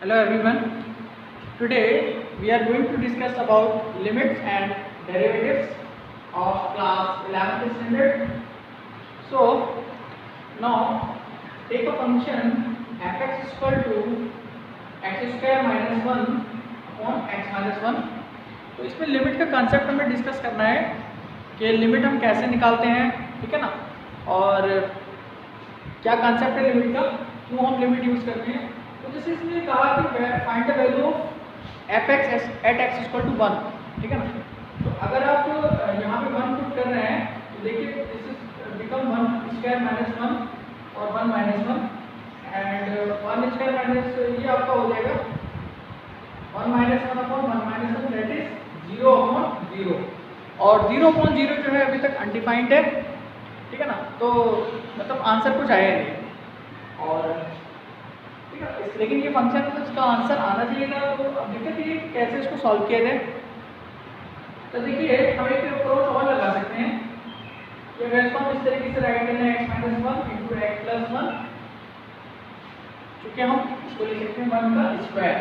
Hello everyone. Today we are going to discuss about limits and derivatives of class 11th standard. So now take a function fx is equal to x square minus 1 upon x minus 1. तो इसमें limit का concept हमें discuss करना है कि limit हम कैसे निकालते हैं, ठीक है ना, और क्या कंसेप्ट है लिमिट का, क्यों हम लिमिट यूज़ करते हैं। तो जैसे इसने कहा कि find the value of f x at x equal to 1, ठीक है ना। तो अगर आप यहाँ पे 1 पुट कर रहे हैं तो देखिए this is become 1 square minus 1 और 1 माइनस 1 एंड 1 स्क्वायर माइनस ये आपका हो जाएगा 1 minus 1 upon 1 minus 1 that is 0 upon 0 और 0 अपॉन 0 जो है अभी तक अनडिफाइंड है, ठीक है ना। तो मतलब आंसर कुछ आया नहीं और ठीक है, लेकिन ये फंक्शन तो इसका आंसर आना चाहिए था। तो अब देखते हैं कि कैसे इसको सॉल्व किया जाए। तो देखिए हम एक अप्रोच और लगा सकते हैं कि अगर इसको हम इस तरीके से राइट करना है x minus 1 into x plus 1, क्योंकि हम इसको लिख सकते हैं 1 का स्क्वायर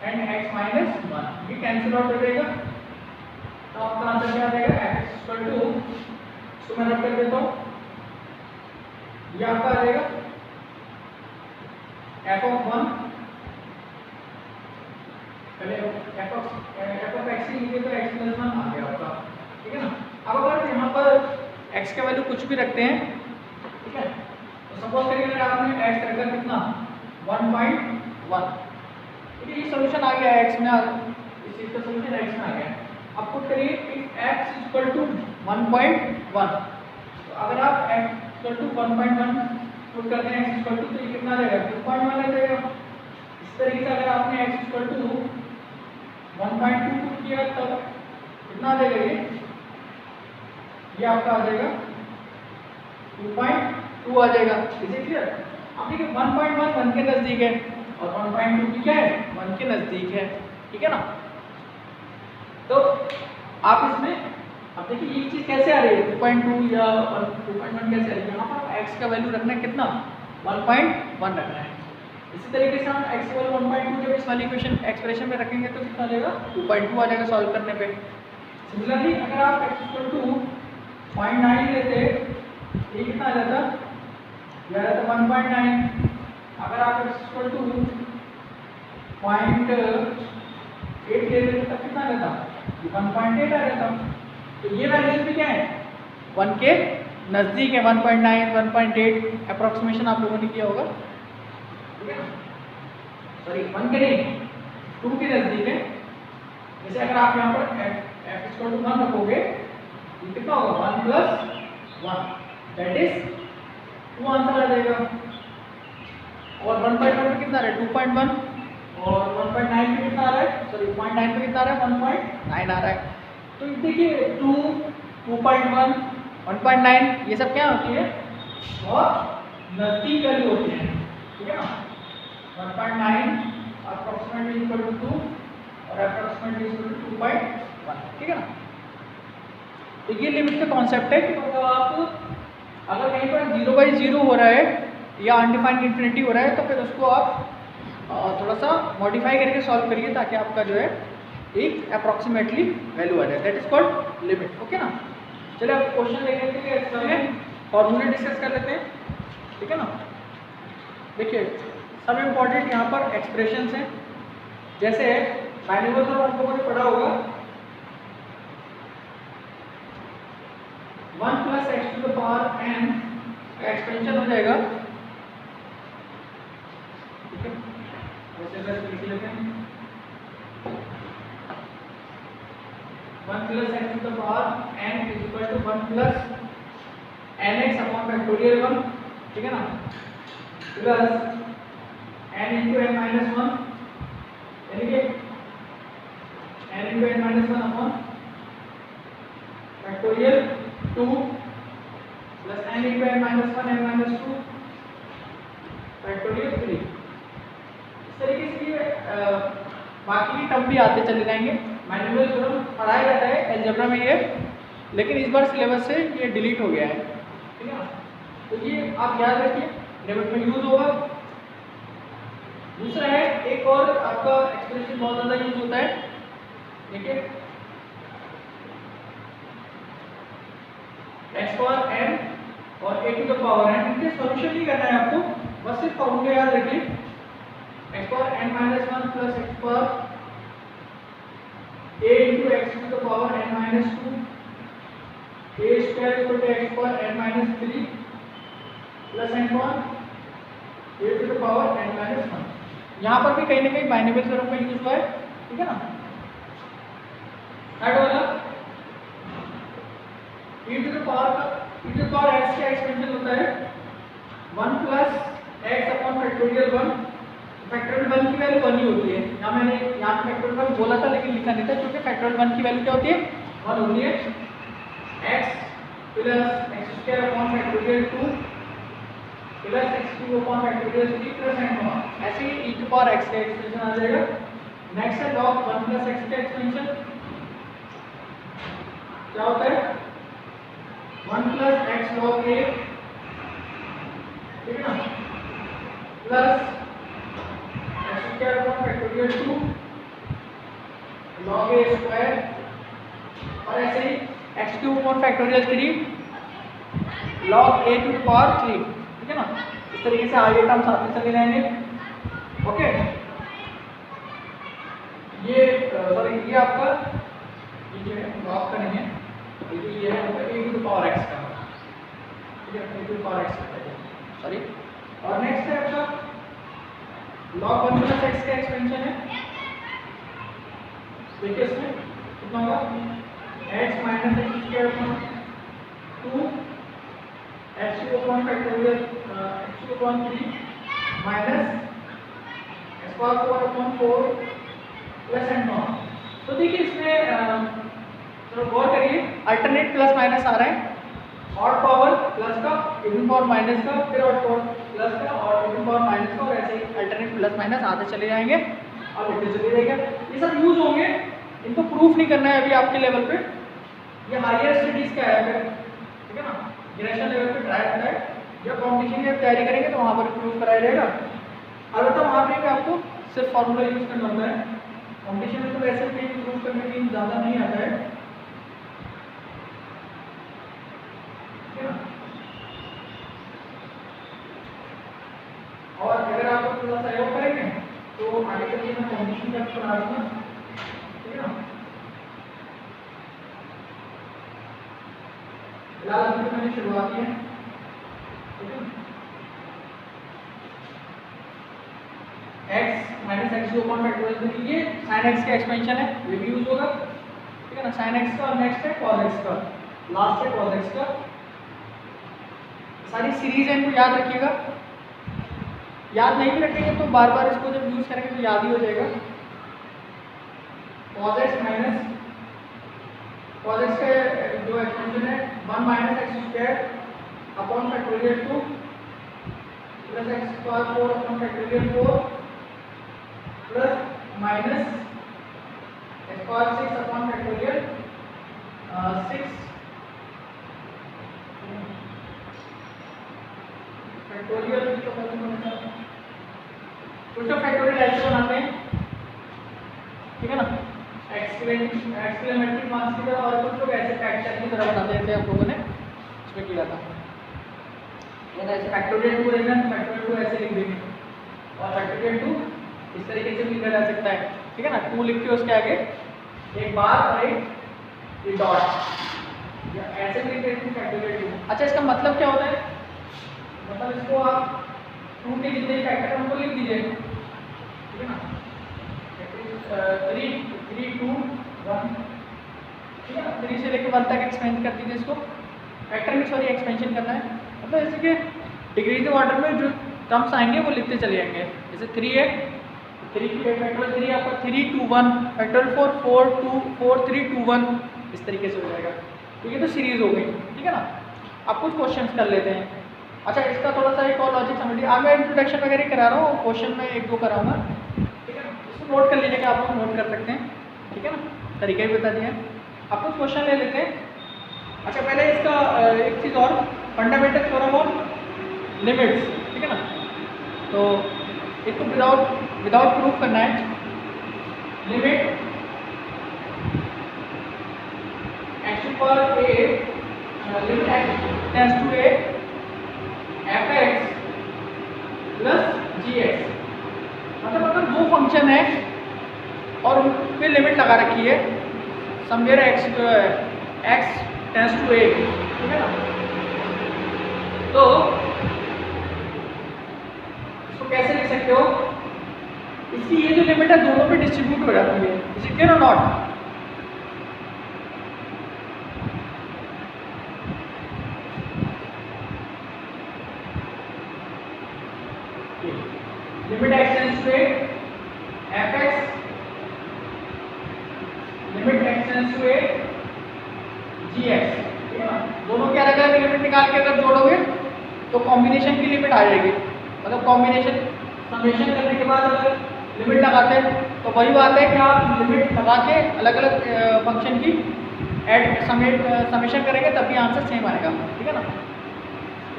एंड x माइनस 1 ये कैंसिल आउट हो जाएगा। तो आपका आंसर क्या आ जाएगा x इक्वल टू, इसको मैं रख कर देता हूँ, ये आपका आ जाएगा f ऑफ 1 पहले f ऑफ x ही लिखे तो x प्लस 1 आ गया आपका, ठीक है ना। अब अगर यहाँ पर x का वैल्यू कुछ भी रखते हैं, ठीक है, तो सपोज करिए अगर आपने x रखा कितना 1.1, ठीक है, ये सॉल्यूशन आ गया x में, इस चीज का सॉल्यूशन x में आ गया। अब पुट करिए इफ x इक्वल टू 1.1, तो अगर आप x इक्वल टू 1.1 पुट करते हैं x इक्वल टू, तो ये कितना आ जाएगा 2.1 आ जाएगा। इस तरीके से अगर आपने x इक्वल टू 1.2 पुट किया तब कितना आ जाएगा, ये आपका आ जाएगा 2.2 आ जाएगा। Is it clear. अब देखिए 1.1 1 के नजदीक है और 1.2 भी क्या है 1 के नजदीक है, ठीक है ना। तो आप इसमें अब देखिए ये चीज कैसे आ रही है 2.2 या 2.1 कैसे आ रही है, यहाँ पर x का वैल्यू रखना है कितना 1.1 रखना है। इसी तरीके से हम x इक्वल 1.2 जब इस वाली इक्वेशन एक्सप्रेशन में रखेंगे तो कितना आ जाएगा 2.2 आ जाएगा सॉल्व करने पे। सिमिलरली अगर आप x इक्वल टू 0.9 लेते ये कितना आ जाता, ये आ जाता 1.9। अगर आप x इक्वल टू 0.8 ले लेते तब कितना आ जाता 1.8 आ जाता। तो ये वैल्यू भी क्या है 1 के नजदीक है, 1.9 1.8 अप्रोक्सीमेशन आप लोगों ने किया होगा, ठीक है ना। सॉरी 1 के नहीं 2 के नजदीक है। जैसे अगर आप यहाँ पर f इक्वल टू 1 रखोगे ये कितना होगा 1 प्लस 1 दैट इज 2 आंसर आ जाएगा। और 1.1 पे कितना आ रहा है 2.1 और 1.9 पे कितना आ रहा है, सॉरी 0.9 पे कितना आ रहा है 1.9 आ रहा है। तो देखिए 2 2.1 1.9 ये सब क्या होती है बहुत नजदीक वैल्यू होती है, ठीक है ना। 1.9 अप्रोक्सीमेटली इक्वल टू 2 और अप्रोक्सीमेटली इक्वल टू 2.1, ठीक है ना। तो ये लिमिट का कॉन्सेप्ट है कि मतलब आप अगर कहीं पर 0/0 हो रहा है या अनडिफाइंड इंफिनिटी हो रहा है तो फिर उसको आप थोड़ा सा मॉडिफाई करके सॉल्व करिए ताकि आपका जो है एक अप्रोक्सीमेटली वैल्यू आ जाए, that is called limit, okay ना। चलिए अब क्वेश्चन देख लेते हैं, इसमें फॉर्मूले डिस्कस कर लेते हैं, ठीक है ना। देखिए सब इम्पोर्टेंट यहाँ पर एक्सप्रेशंस हैं, जैसे मैन्युअल तो आप लोगों ने पढ़ा होगा 1 plus x to the power n का एक्सपेंशन हो जाएगा, ठीक है। वैसे अगर लिख लेते हैं 1 plus x to the power n is equal to 1 plus nx upon factorial 1, ठीक है ना, plus n into n minus 1 यानी कि n into n minus 1 upon factorial 2 plus n into n minus 1 n minus 2 factorial 3। इस तरीके से बाकी term भी आते चले जाएंगे। मैन्युअल थ्योरम पढ़ाया जाता है अलजेब्रा में ये, लेकिन इस बार सिलेबस से ये डिलीट हो गया है, ठीक है ना। तो ये आप याद रखिए लिमिट में यूज होगा। दूसरा है एक और आपका एक्सप्रेशन बहुत ज़्यादा यूज होता है, देखिए x पावर n और a to the power n, इनके सॉल्यूशन नहीं करना है आपको, बस सिर्फ फॉर्मूले याद रखिए। x power n minus 1 plus x power a into x to the power n minus 2 a square equal to x power n minus 3 plus n power a to the power n minus 1। यहाँ पर भी कहीं ना कहीं binomial theorem का use हुआ है, ठीक है ना। थर्ड वाला e to the power x का एक्सपेंशन होता है 1 plus x upon factorial 1। Factorial 1 की वैल्यू 1 ही होती है, यहाँ मैंने यहाँ पे फैक्टोरियल 1 बोला था लेकिन लिखा नहीं था, क्योंकि फैक्टोरियल 1 की वैल्यू क्या होती है, 1 होती है। x plus x square upon factorial 2 plus x cube upon factorial 3 plus n, ऐसे ही e टू पावर x का एक्सपेंशन आ जाएगा। नेक्स्ट है log 1 प्लस x का एक्सपेंशन, क्या होता है 1 प्लस x log a, ठीक है ना, plus x square upon factorial 2 log a square, और ऐसे ही x cube upon factorial 3 log a to the power 3, ठीक है ना। इस तरीके से आगे टर्म साथ में चले जाएंगे। ओके, ये सॉरी ये आपका ये जो है लॉग का नहीं है, ये है आपका a to the power x का, ठीक है, a to the power x का, सॉरी। और नेक्स्ट है आपका log 1 प्लस x का एक्सपेंशन है, देखिए इसमें कितना होगा x minus x square upon 2 x cube upon factorial x cube upon 3 minus x power 4 upon 4 plus n not. तो देखिए इसमें चलो गौर करिए, अल्टरनेट प्लस माइनस आ रहा है, ऑड पावर प्लस का, इवन पावर माइनस का, फिर ऑड पावर प्लस का और इवन पावर माइनस का, और ऐसे ही अल्टरनेट प्लस माइनस आते चले जाएंगे और लिखते चले जाएंगे। ये सब यूज होंगे, इनको प्रूफ नहीं करना है अभी आपके लेवल पे, ये हायर स्टडीज का है फिर, ठीक है ना। ग्रेजुएशन लेवल पे ट्राई करा है, जब कॉम्पिटिशन की तैयारी करेंगे तो वहाँ पर प्रूफ कराया जाएगा। अलबत्ता वहाँ पे भी आपको सिर्फ फॉर्मूला यूज करना होता है, कॉम्पिटिशन में तो वैसे भी प्रूफ करने की ज़्यादा नहीं आता है, ठीक है ना। और अगर आप थोड़ा सहयोग करेंगे तो आगे चलिए मैं कॉम्पिटिशन का बना दूंगा, ठीक है ना। फिलहाल अभी तो मैंने शुरुआत की है, ठीक है। x minus x cube upon factorial 3, ये sin x का एक्सपेंशन है, ये भी यूज होगा, ठीक है ना। sin x का, और नेक्स्ट है cos x का, लास्ट है cos x का। सारी सीरीज है, इनको याद रखिएगा, याद नहीं भी रखेंगे तो बार बार इसको जब यूज करेंगे तो याद ही हो जाएगा। cos x minus cos x का जो एक्सपेंशन है 1 minus x square upon factorial 2 plus x power 4 upon factorial 4 plus minus x power 6 upon factorial 6 factorial कुछ तो फैक्टोरियल ऐसे बनाते हैं, ठीक है ना, एक्सक्लेमेटरी मार्क्स की तरह, और कुछ लोग ऐसे फैक्टर की तरह बनाते थे, आप लोगों ने इसमें किया था। ये ऐसे फैक्टोरियल 2 रहेगा तो फैक्टोरियल 2 ऐसे लिख देंगे, और फैक्टोरियल 2 इस तरीके से भी लिखा जा सकता है, ठीक है ना। 2 लिख के उसके आगे एक बार और एक डॉट, या ऐसे भी लिख देते हैं फैक्टोरियल 2। अच्छा, इसका मतलब क्या होता है, मतलब इसको आप 2 के जितने फैक्टर हैं उनको लिख दीजिए, ठीक है ना। 3 2 1, ठीक है ना, 3 से लेकर 1 तक एक्सपेंड कर दीजिए इसको, फैक्टर में सॉरी एक्सपेंशन करना है, मतलब जैसे कि डिग्रीज ऑर्डर में जो टर्म्स आएंगे वो लिखते चले जाएंगे। जैसे 3 है, 3 की फैक्टोरियल 3 आपका 3 2 1, फैक्टोरियल 4 4 2 4 3 2 1, इस तरीके से हो जाएगा, ठीक है। तो सीरीज हो गई, ठीक है ना। आप कुछ क्वेश्चंस कर लेते हैं। अच्छा, इसका थोड़ा सा एक और लॉजिक समझिए, आगे इंट्रोडक्शन वगैरह करा रहा हूँ, क्वेश्चन में 1-2 कराऊंगा, ठीक है ना। इसको नोट कर लीजिएगा, आप लोग नोट कर सकते हैं, ठीक है ना, तरीके भी बता दिए। आप कुछ क्वेश्चन ले लेते हैं। अच्छा, पहले इसका एक चीज़ और, फंडामेंटल थ्योरम ऑफ लिमिट्स, ठीक है ना। तो इसको विदाउट विदाउट प्रूफ करना है। लिमिट x पर a limit x tends to a fx plus gx, मतलब अगर दो फंक्शन है और उन पे लिमिट लगा रखी है somewhere x tends to a, ठीक है ना, तो इसको कैसे लिख सकते हो, इसकी ये जो लिमिट है दोनों पे डिस्ट्रीब्यूट हो जाती है, इज इट क्लियर और नॉट। Limit x tends to a fx limit x tends to a gx, ठीक है ना, दोनों के अलग अलग लिमिट निकाल के अगर जोड़ोगे तो कॉम्बिनेशन की लिमिट आ जाएगी, मतलब कॉम्बिनेशन समेशन करने के बाद अगर लिमिट लगाते हैं तो वही बात है कि आप लिमिट लगा के अलग अलग फंक्शन की समेशन करेंगे तब भी आंसर सेम आएगा, ठीक है ना।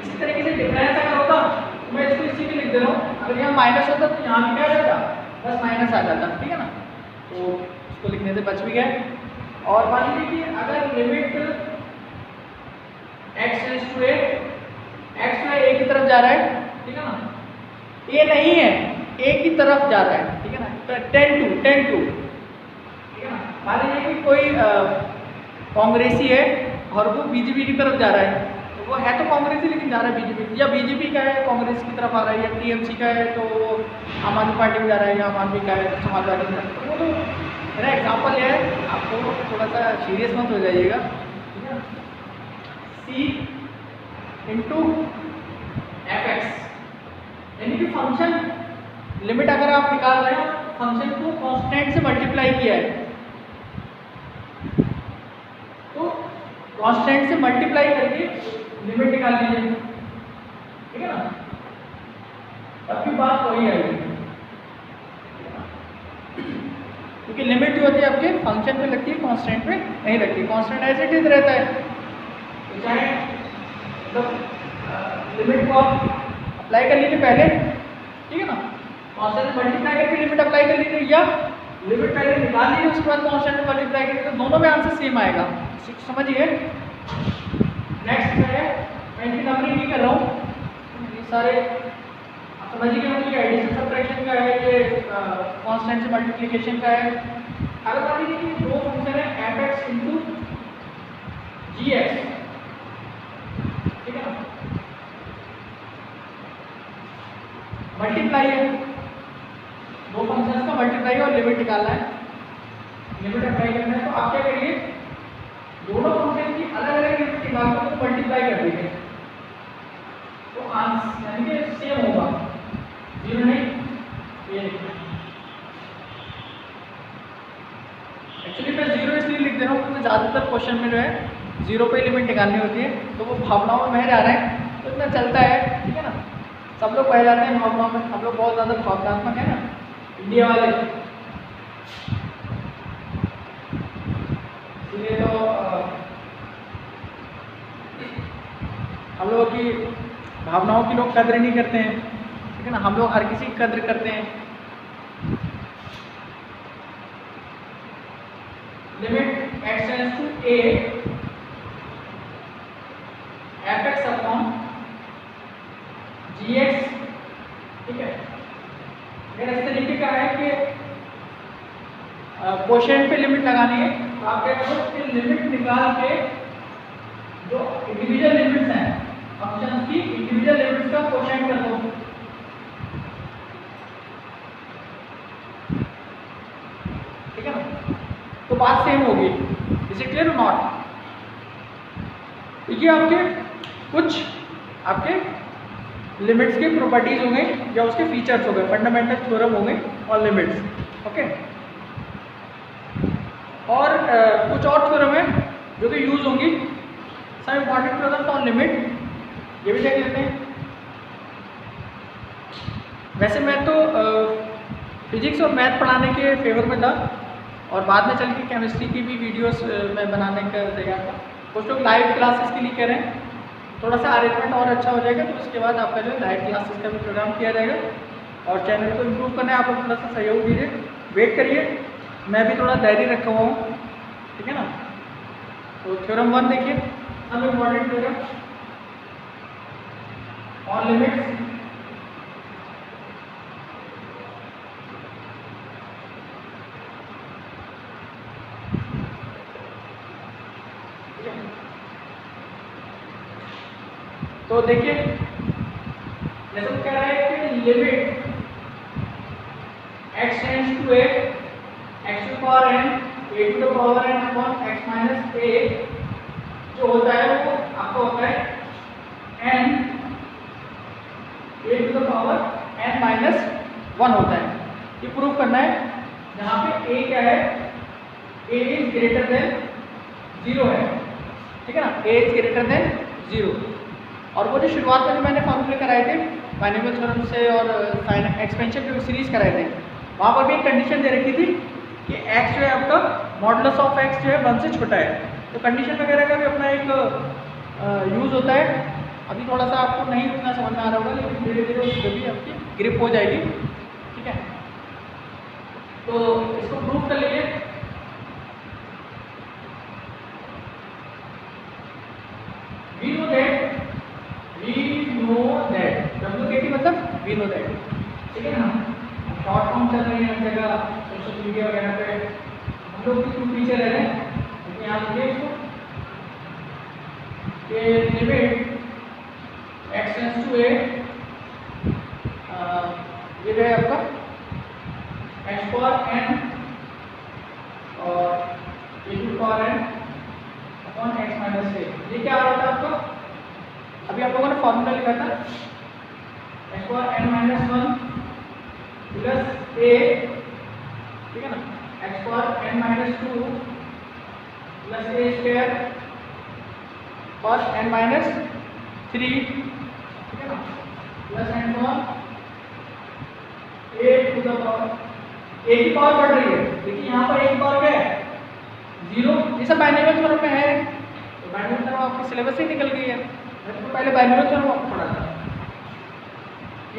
इसी तरीके से डिफरेंस अगर होता तो मैं इसको इसी में लिख दे रहा हूँ, अगर यहाँ माइनस होता तो यहाँ भी क्या आ जाता, बस माइनस आ जाता, ठीक है ना, तो इसको लिखने से बच भी गए। और मान लीजिए कि अगर limit x tends to a, x जो है a की तरफ जा रहा है, ठीक है ना, a नहीं है a की तरफ जा रहा है, ठीक है ना, 10 टू, ठीक है ना। मान लीजिए कि कोई कांग्रेसी है और वो बीजेपी की तरफ जा रहा है, तो वो है तो कांग्रेसी लेकिन जा रहा है बीजेपी, या बीजेपी का है कांग्रेस की तरफ आ रहा है, या टीएमसी का है तो आम आदमी पार्टी में जा रहा है, या आम आदमी का है तो समाजवादी में, तो वो तो मेरा एग्जाम्पल यह है, आपको थोड़ा सा सीरियस मत हो जाइएगा, ठीक है। सी इंटू एफ एक्स, यानी कि फंक्शन लिमिट अगर आप निकाल रहे हैं फंक्शन को कांस्टेंट से मल्टीप्लाई किया है, तो कांस्टेंट से मल्टीप्लाई करके लिमिट निकाल लीजिए, ठीक है ना, तब भी बात वही आएगी, क्योंकि लिमिट जो होती है आपके फंक्शन पे लगती है, कांस्टेंट पे नहीं लगती, कांस्टेंट एज इट इज रहता है, तो चाहे मतलब लिमिट को आप अप्लाई कर लीजिए पहले, ठीक है ना, कांस्टेंट मल्टीप्लाई करके लिमिट अप्लाई कर लीजिए, या लिमिट पहले निकाल लीजिए उसके बाद कांस्टेंट मल्टीप्लाई करिए, तो दोनों में आंसर सेम आएगा, समझिए। नेक्स्ट है, मैं इनकी नंबरिंग नहीं कर रहा हूँ, ये सारे आप समझिए, मतलब ये एडिशन सब्ट्रैक्शन का है, ये कांस्टेंट से मल्टीप्लिकेशन का है। अगर मान लीजिए कि दो फंक्शन है एफ एक्स इंटू जी एक्स, ठीक है ना, मल्टीप्लाई है, दो फंक्शंस का मल्टीप्लाई और लिमिट निकालना है, लिमिट अप्लाई करना है, तो आप क्या करिए, दोनों फंक्शन की अलग अलग लिमिट निकाल कर तो मल्टीप्लाई कर देंगे, तो आंसर यानी कि सेम होगा, जीरो नहीं, ये एक्चुअली मैं जीरो इसलिए लिख दे रहा हूँ क्योंकि ज़्यादातर क्वेश्चन में जो है जीरो पे लिमिट निकालनी होती है, तो वो भावनाओं में बह जा रहे हैं, तो इतना चलता है, ठीक है ना, सब लोग बह जाते हैं भावनाओं में, हम लोग बहुत ज़्यादा भावनात्मक है ना इंडिया वाले, इसलिए तो हम लोगों की भावनाओं की लोग कद्र नहीं करते हैं, ठीक है ना, हम लोग हर किसी की कद्र करते हैं। Limit x tends to a f x upon g x, ठीक है, अगर इस तरीके का है कि क्वोशिएंट पे लिमिट लगानी है, तो आप क्या करो कि लिमिट निकाल के जो इंडिविजुअल लिमिट्स हैं फंक्शंस की इंडिविजुअल लिमिट्स का क्वोशिएंट कर दो, ठीक है ना, तो बात सेम होगी, इज इट क्लियर और नॉट। ये आपके कुछ आपके लिमिट्स के प्रॉपर्टीज हो गए या उसके फीचर्स हो गए, फंडामेंटल थ्योरम हो गए और लिमिट्स, ओके। और कुछ और थ्योरम है जो कि यूज होंगी, some important theorems on limit, ये भी देख लेते हैं। वैसे मैं तो फिजिक्स और मैथ पढ़ाने के फेवर में था, और बाद में चल के केमिस्ट्री की भी वीडियोस मैं बनाने का तैयार था। कुछ लोग लाइव क्लासेस के लिए कह रहे हैं, थोड़ा सा अरेंजमेंट और अच्छा हो जाएगा तो उसके बाद आपका जो है लाइव क्लासेस का भी प्रोग्राम किया जाएगा, और चैनल को इम्प्रूव करना है, आप लोग थोड़ा सा सहयोग दीजिए, वेट करिए, मैं भी थोड़ा धैर्य रखा हुआ हूँ, ठीक है ना। तो थ्योरम 1 देखिए, सब इम्पॉर्टेंट थ्योरम ऑन लिमिट्स। तो देखिए जैसे कह रहा है कि limit x tends to a x to power n a to the power n upon x minus a जो होता है वो आपको होता है n a to the power n minus 1 होता है। ये प्रूव करना है, जहाँ पे a क्या है, a इज ग्रेटर देन 0 है, ठीक है ना, a इज ग्रेटर देन 0। और वो जो शुरुआत में जो मैंने फॉर्मूले कराए थे बाइनोमियल थ्योरम से और एक्सपेंशन जो सीरीज कराए थे, वहाँ पर भी एक कंडीशन दे रखी थी कि x जो है आपका मॉडुलस ऑफ x जो है 1 से छोटा है। तो कंडीशन वगैरह का भी अपना एक यूज़ होता है। अभी थोड़ा सा आपको नहीं उतना समझ में आ रहा होगा, लेकिन धीरे धीरे उसको भी आपकी ग्रिप हो जाएगी, ठीक है। तो इसको प्रूव कर लीजिए। वी नो दैट WKT मतलब वी नो दैट, ठीक है ना। शॉर्ट फॉर्म चल रही है हर जगह सोशल मीडिया वगैरह पे, हम लोग भी कुछ पीछे रह रहे हैं, लेकिन यहाँ देखिए इसको कि limit x tends to a ये है आपका x पावर n और a to power n upon x minus a। ये क्या आ रहा था आपको, अभी आप लोगों ने फॉर्मूला लिखा था x power n minus 1 plus a, ठीक है ना, x power n minus 2 plus a square और n माइनस 3, ठीक है ना, plus n power a to the power a की पावर बढ़ रही है। देखिए यहाँ पर a की पावर क्या है, 0। ये सब बाइनोमियल थ्योरम में है, तो बाइनोमियल थ्योरम आपकी सिलेबस ही निकल गई है। तो पहले बाइनोमियल थ्योरम आपको पढ़ा था,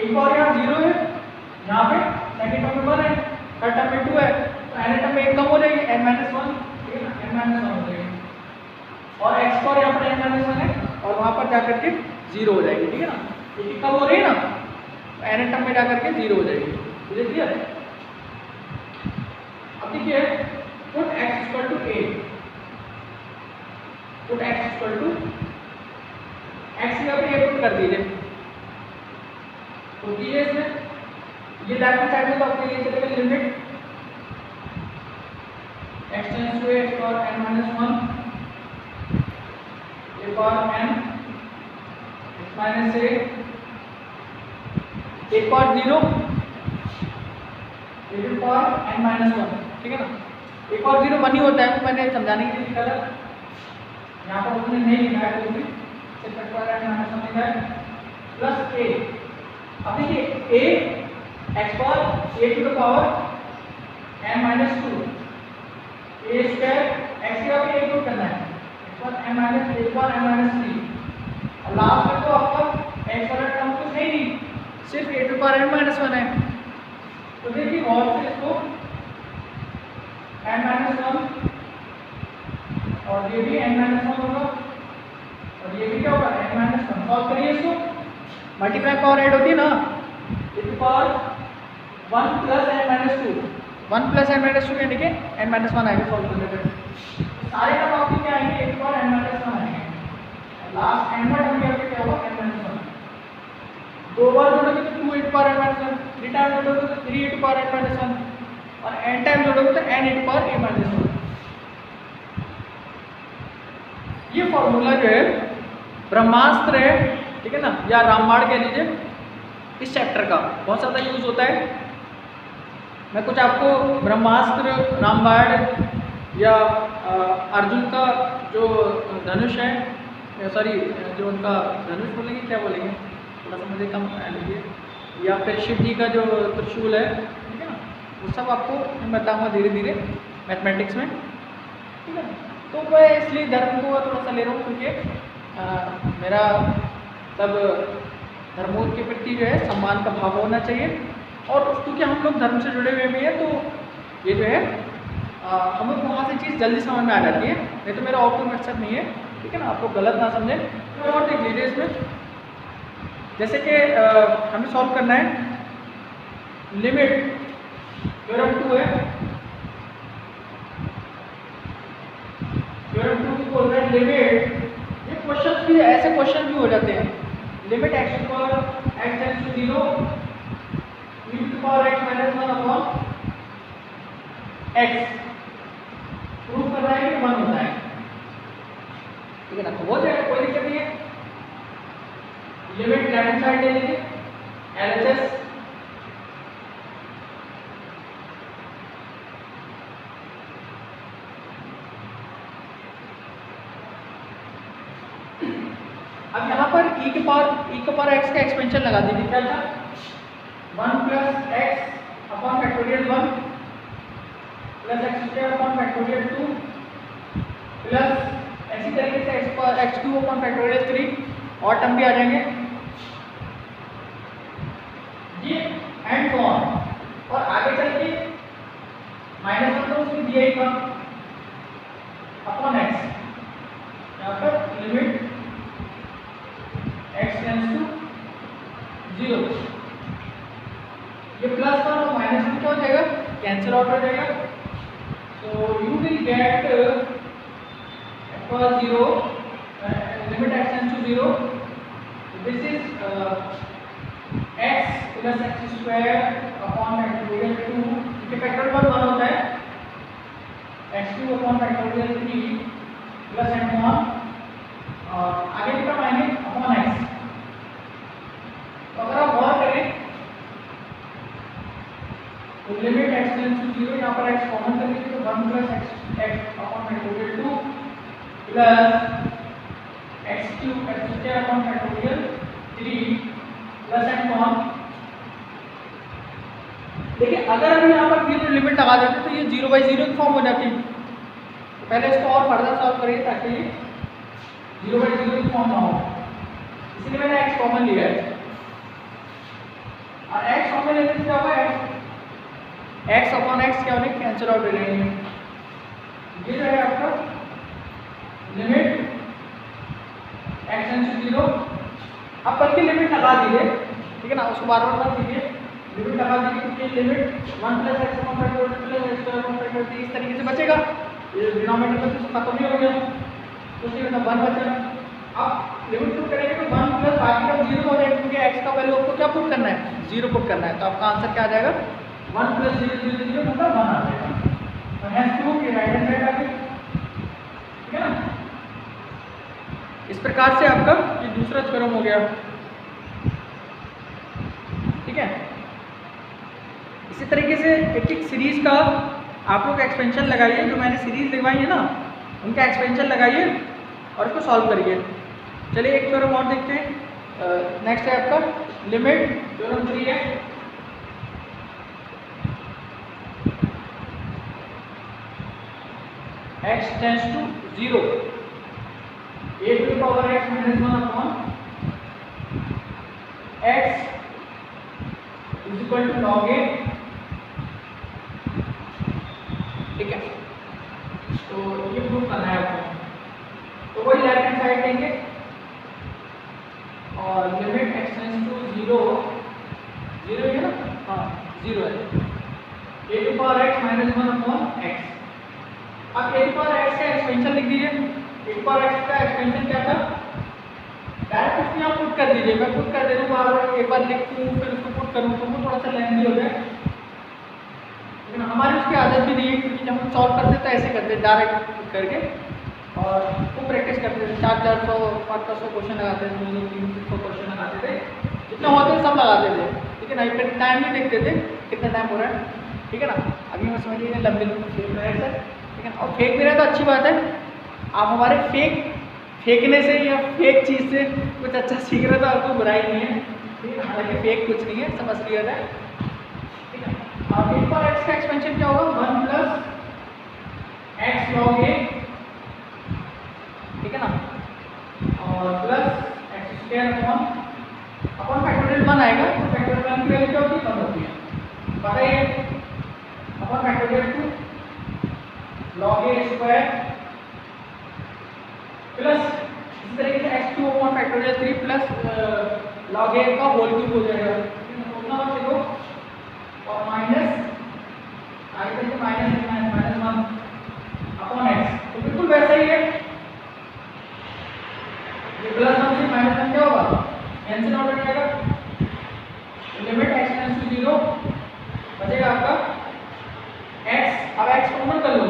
एक पावर यहाँ 0 है, यहाँ पे सेकंड टर्म में 1 है, थर्ड टर्म में 2 है, तो n टर्म में 1 कम हो जाएगी, n माइनस 1, ठीक है ना, n माइनस 1 हो जाएगी, और x पावर यहाँ पर n माइनस 1 है और वहाँ पर जाकर के 0 हो जाएगी, ठीक है ना। ये कब हो रही है ना, तो n टर्म में जाकर के 0 हो जाएगी, मुझे क्लियर। अब देखिए put x equal to a, put x equal to x यहाँ पे पुट कर दीजिए, तो कीजिए इसमें, ये लेफ्ट हैंड साइड में तो आपके लिए चलेगा limit x tends to a x power n minus 1 a power n x minus a, एक power 0 a to power n minus 1, ठीक है ना। एक और 0 1 ही होता है, तो मैंने समझाने के लिए लिखा था, यहाँ पर उसने नहीं लिखा है कोई भी, सिर्फ x पावर n माइनस 1 लिखा है प्लस a। अब देखिए a x power a to the power n minus 2 a square x का भी एक करना है, x power n minus a power n minus 3, और लास्ट में तो आपका x वाला टर्म कुछ है ही नहीं, सिर्फ a to power n minus 1 है। तो देखिए और से इसको n माइनस 1 और ये भी n माइनस 1 होगा और ये भी क्या होगा n माइनस 1। सॉल्व करिए इसको, मल्टीप्लाई पावर ऐड होती है ना, e to power 1 plus n minus 2, 1 plus n minus 2 यानी कि n माइनस 1 आएगा सॉल्व करने पे। सारे टर्म आपके क्या आएंगे, e to power n minus 1 आएंगे, लास्ट n का टर्म आपके क्या होगा n माइनस 1। दो बार जोड़ोगे तो 2 e to power n minus 1, 3 time जोड़ोगे तो 3 e to power n minus 1, और n टाइम जोड़ोगे तो n e to power a minus 1। ये फॉर्मूला जो है ब्रह्मास्त्र है, ठीक है ना, या रामबाण कह लीजिए, इस चैप्टर का बहुत ज़्यादा यूज होता है। मैं कुछ आपको ब्रह्मास्त्र, रामबाण या अर्जुन का जो धनुष है, सॉरी जो उनका धनुष बोलेंगे, क्या बोलेंगे, थोड़ा सा मुझे कम लीजिए, या फिर शिव जी का जो त्रिशूल है, ठीक है ना, वो सब आपको मैं बताऊँगा धीरे धीरे मैथमेटिक्स में, ठीक है। तो मैं इसलिए धर्म को थोड़ा सा ले रहा हूँ, क्योंकि मेरा तब धर्मों के प्रति जो है सम्मान का भाव होना चाहिए, और क्योंकि हम लोग धर्म से जुड़े हुए भी हैं तो ये जो है हमें वहाँ से चीज़ जल्दी समझ में आ जाती है, नहीं तो मेरा और कोई मकसद नहीं है, ठीक है ना, आपको गलत ना समझें। तो और देख लीजिए इसमें, जैसे कि हमें सॉल्व करना है लिमिट थ्योरम 2 है, थ्योरम 2 की बोल रहे हैं लिमिट, ये क्वेश्चन भी ऐसे क्वेश्चन भी हो जाते हैं, लिमिट x पर x tends to 0 e to power x minus 1 upon x prove कर रहा है कि 1 होता है, ठीक है ना, तो हो जाएगा, कोई दिक्कत नहीं है। लिमिट लेफ्ट हैंड साइड ले लीजिए LHS अब यहाँ पर e के पावर x का एक्सपेंशन लगा दीजिए, क्या था 1 plus x upon factorial 1 plus x square upon factorial 2 plus ऐसी तरीके से x क्यूब अपॉन फैक्टोरियल 3 और टर्म भी आ जाएंगे ये एंड सो ऑन, और आगे चल के माइनस 1 तो उसमें दिया ही था अपॉन x, यहाँ पर लिमिट x टेंड्स टू 0, ये प्लस 1 और माइनस 1 क्या हो जाएगा, कैंसिल आउट हो जाएगा, so you will get for 0 limit x tends to 0, this is x plus x square upon factorial 2, इसके फैक्टोरियल 1 होता है x cube upon factorial 3 plus and on और आगे की टर्म आएंगे अपॉन x। तो अगर आप गौर करें तो लिमिट x टेंड्स टू 0, यहाँ पर x कॉमन कर लीजिए तो 1 plus x upon factorial 2 plus x cube x square upon factorial 3 plus and on. देखिए अगर हम यहाँ पर जीरो लिमिट लगा देते तो ये 0/0 की फॉर्म हो जाती, तो पहले इसको और फर्दर सॉल्व करिए ताकि 0/0 की फॉर्म ना हो, इसलिए मैंने x कॉमन लिया है, और x कॉमन लेने से क्या होगा, x अपॉन x क्या होने कैंसिल आउट हो जाएंगे, ये जो है आपका लिमिट x टेंड्स टू 0, अब बल्कि लिमिट लगा दीजिए, ठीक है ना, उसको बार बार मत कीजिए, लिमिट लगा दीजिए क्योंकि limit 1 plus x upon factorial plus x square upon factorial इस तरीके से बचेगा, ये डिनोमिनेटर में तो खत्म ही हो गया, तो इसलिए मतलब 1 बचा। अब लिमिट पुट करेंगे तो 1 प्लस बाकी का 0 हो जाएगा क्योंकि x का वैल्यू आपको क्या पुट करना है, 0 पुट करना है, तो आपका आंसर क्या आ जाएगा 1 प्लस 0 0 0 मतलब 1 आ जाएगा, और हैश टू की राइट हैंड साइड आ गई, ठीक है ना। इस प्रकार से आपका ये दूसरा थ्योरम हो गया, ठीक है। इसी तरीके से एक एक सीरीज का आप लोग एक्सपेंशन लगाइए, जो मैंने सीरीज लगवाई है ना उनका एक्सपेंशन लगाइए और इसको सॉल्व करिए। चलिए एक थ्योरम और देखते हैं, नेक्स्ट है आपका लिमिट थ्योरम 3 है, x tends to 0 a to the power x minus 1 upon x is equal to log a, ठीक है, तो ये प्रूव करना है आपको, तो वही लेफ्ट हैंड साइड लेंगे और लिमिट x टेंड्स टू 0 है ना, हाँ 0 है, a to the power x minus 1 upon x। अब a to the power x का एक्सपेंशन लिख दीजिए, a to the power x का एक्सपेंशन क्या था, डायरेक्ट कुछ नहीं आप पुट कर दीजिए, मैं पुट कर दे दूँ, बार बार एक बार लिखूँ फिर उसको पुट करूँ तो वो थोड़ा सा लेंथी हो जाए, लेकिन हमारी उसकी आदत भी नहीं है क्योंकि जब हम सॉल्व करते तो ऐसे करते डायरेक्ट पुट करके, और खूब प्रैक्टिस करते थे, 400 500 क्वेश्चन लगाते थे, 300 क्वेश्चन लगाते थे, जितना होते सब लगाते थे, ठीक है ना, फिर टाइम नहीं देखते थे कितना टाइम हो रहा है, ठीक है ना। अभी मैं समझ लीजिए लंबे फेंक रहे हैं सर, ठीक है ना, और फेंक भी रहे तो अच्छी बात है, आप हमारे फेंकने से या फेक चीज़ से कुछ अच्छा सीख रहे तो आपको बुराई नहीं है, ठीक है, हालांकि फेक कुछ नहीं है, समझ लिया जाए, ठीक है। अब एक बार x का एक्सपेंशन क्या होगा, 1 प्लस x log a, ठीक है ना, और plus x square upon factorial 1 आएगा, तो फैक्टोरियल 1 की वैल्यू क्या होती है, 1 होती है, upon factorial 2 log a square plus इस तरीके से x2 upon factorial 3 plus log a का होल क्यूब हो जाएगा। सोचना मत देखो, और माइनस आई से माइनस माइनस 1 अपॉन x, तो बिल्कुल वैसा ही है। ये प्लस 1 से माइनस 1 क्या होगा, कैंसिल आउट हो जाएगा। लिमिट x टेंड्स टू 0 बचेगा आपका x। अब x कॉमन कर लो,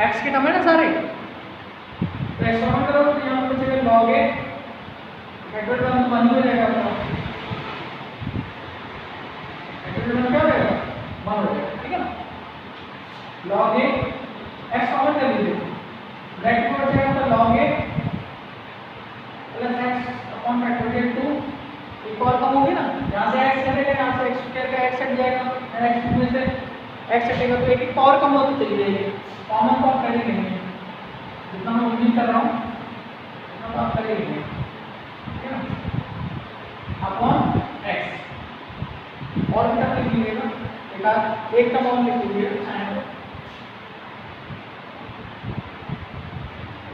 x के टर्म है ना सारे, तो x कॉमन करो तो यहाँ पर बचेगा log a फैक्टोरियल टर्म 1 हो जाएगा आपका, फैक्टोरियल टर्म क्या हो जाएगा 1 हो जाएगा, ठीक है ना। log a x कॉमन कर लीजिए, ब्रैकेट में बचेगा आपका log a plus x upon factorial 2, एक और कम होगी ना, यहाँ से x कटेगा, यहाँ से x स्क्वायर का x हट जाएगा, x में से x हटेगा तो एक पावर कम होती चली जाएगी। कॉमन तो आप करेंगे नहीं, जितना मैं उम्मीद कर रहा हूँ उतना तो आप करेंगे नहीं, ठीक है ना, अपॉन x। और भी तक लिख लीजिएगा, एक टर्म और लिख लीजिएगा।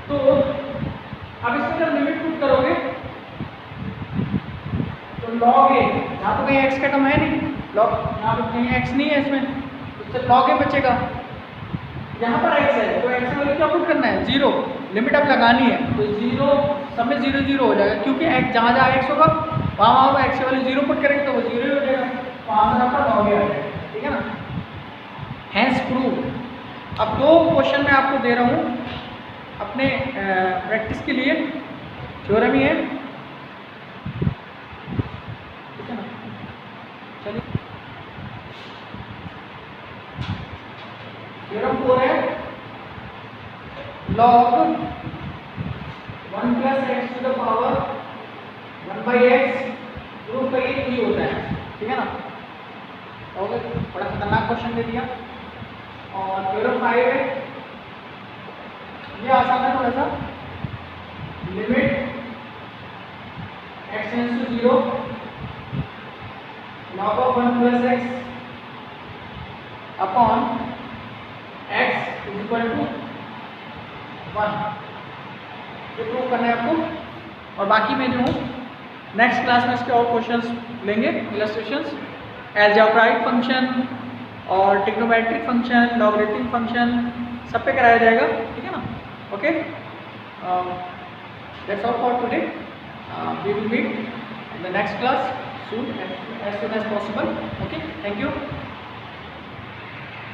तो अब इसमें जब लिमिट पुट करोगे तो log a, यहाँ तो कहीं x का टर्म है नहीं, log यहाँ पे कहीं x नहीं है इसमें, तो log a बचेगा। यहाँ पर x है तो x वैल्यू क्या पुट करना है 0, लिमिट अब लगानी है तो 0 सब में 0 0 हो जाएगा, क्योंकि x जहाँ जहाँ x होगा वहाँ x की वैल्यू 0 पुट करेंगे तो वो 0 हो जाएगा, तो आंसर आपका log a आ जाएगा, ठीक है ना। Hence prove. अब 2 क्वेश्चन मैं आपको दे रहा हूँ अपने प्रैक्टिस के लिए, थ्योरम ही है, ठीक है ना। चलिए थ्योरम 4 है, log 1 plus x to the power 1/x prove करिए यही होता है, ठीक है ना। ओके, बड़ा खतरनाक क्वेश्चन दे दिया। और थ्योरम 5 है, ये आसान है थोड़ा सा, limit x tends to 0 log of 1 plus x अपॉन x इज इक्वल टू 1, ये प्रूव करना है आपको। और बाकी में जो हूँ नेक्स्ट क्लास में इसके और क्वेश्चंस लेंगे, इलस्ट्रेशंस, अलजेब्राइक फंक्शन और ट्रिग्नोमेट्रिक फंक्शन, लॉगरिथमिक फंक्शन, सब पे कराया जाएगा, ठीक है ना। Okay, that's all for today, we will meet in the next class soon as soon as possible. Okay, thank you.